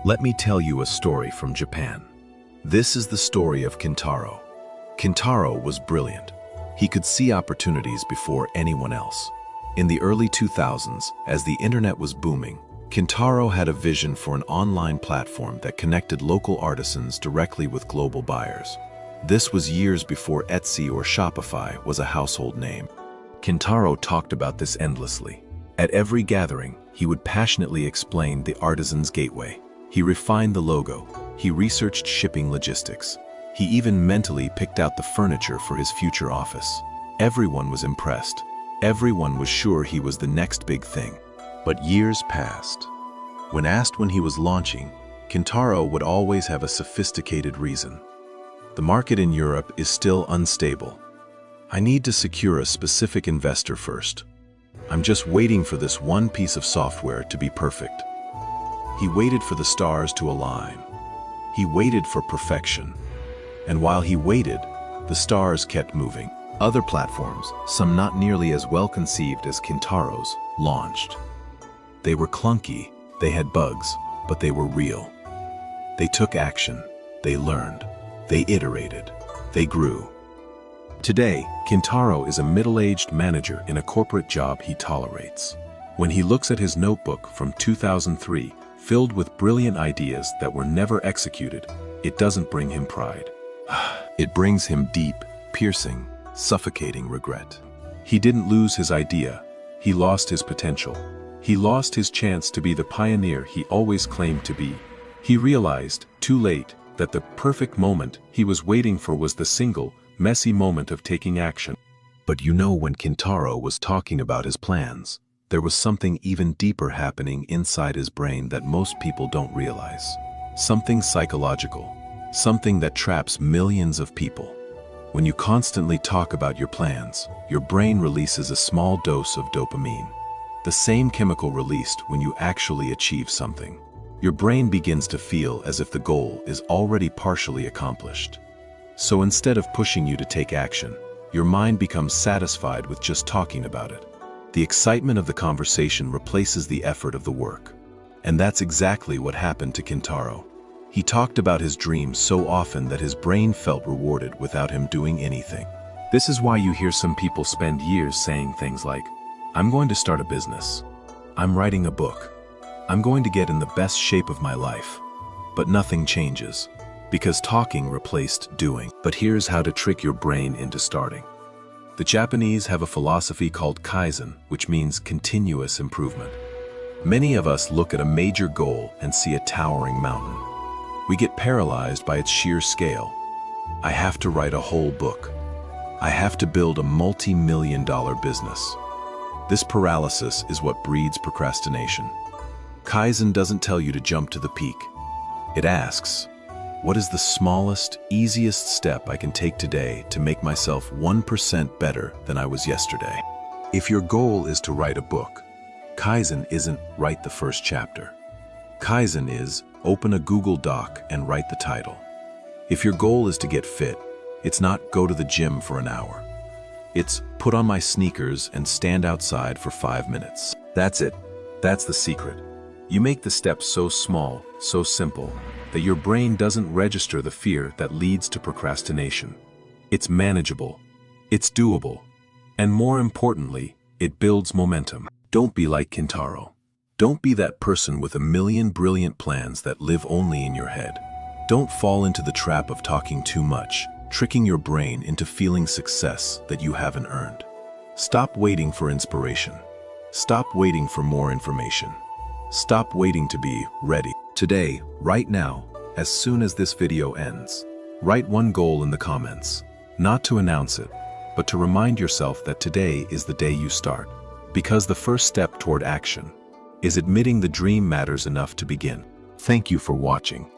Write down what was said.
Let me tell you a story from Japan. This is the story of Kintaro. Kintaro was brilliant. He could see opportunities before anyone else. In the early 2000s, as the internet was booming, Kintaro had a vision for an online platform that connected local artisans directly with global buyers. This was years before Etsy or Shopify was a household name. Kintaro talked about this endlessly. At every gathering, he would passionately explain the artisan's gateway. He refined the logo. He researched shipping logistics. He even mentally picked out the furniture for his future office. Everyone was impressed. Everyone was sure he was the next big thing. But years passed. When asked when he was launching, Kintaro would always have a sophisticated reason. The market in Europe is still unstable. I need to secure a specific investor first. I'm just waiting for this one piece of software to be perfect. He waited for the stars to align. He waited for perfection. And while he waited, the stars kept moving. Other platforms, some not nearly as well conceived as Kintaro's, launched. They were clunky, they had bugs, but they were real. They took action, they learned, they iterated, they grew. Today, Kintaro is a middle-aged manager in a corporate job he tolerates. When he looks at his notebook from 2003, filled with brilliant ideas that were never executed, it doesn't bring him pride. It brings him deep, piercing, suffocating regret. He didn't lose his idea, he lost his potential. He lost his chance to be the pioneer he always claimed to be. He realized, too late, that the perfect moment he was waiting for was the single, messy moment of taking action. But when Kintaro was talking about his plans, there was something even deeper happening inside his brain that most people don't realize. Something psychological, something that traps millions of people. When you constantly talk about your plans, your brain releases a small dose of dopamine. The same chemical released when you actually achieve something. Your brain begins to feel as if the goal is already partially accomplished. So instead of pushing you to take action, your mind becomes satisfied with just talking about it. The excitement of the conversation replaces the effort of the work. And that's exactly what happened to Kintaro. He talked about his dreams so often that his brain felt rewarded without him doing anything. This is why you hear some people spend years saying things like, "I'm going to start a business. I'm writing a book. I'm going to get in the best shape of my life." But nothing changes, because talking replaced doing. But here's how to trick your brain into starting. The Japanese have a philosophy called Kaizen, which means continuous improvement. Many of us look at a major goal and see a towering mountain. We get paralyzed by its sheer scale. I have to write a whole book. I have to build a multi-million-dollar business. This paralysis is what breeds procrastination. Kaizen doesn't tell you to jump to the peak. It asks, what is the smallest, easiest step I can take today to make myself 1% better than I was yesterday? If your goal is to write a book, Kaizen isn't write the first chapter. Kaizen is open a Google Doc and write the title. If your goal is to get fit, it's not go to the gym for an hour. It's put on my sneakers and stand outside for 5 minutes. That's it. That's the secret. You make the steps so small, so simple, that your brain doesn't register the fear that leads to procrastination. It's manageable. It's doable. And more importantly, it builds momentum. Don't be like Kintaro. Don't be that person with a million brilliant plans that live only in your head. Don't fall into the trap of talking too much, tricking your brain into feeling success that you haven't earned. Stop waiting for inspiration. Stop waiting for more information. Stop waiting to be ready. Today, right now, as soon as this video ends, write one goal in the comments. Not to announce it, but to remind yourself that today is the day you start. Because the first step toward action is admitting the dream matters enough to begin. Thank you for watching.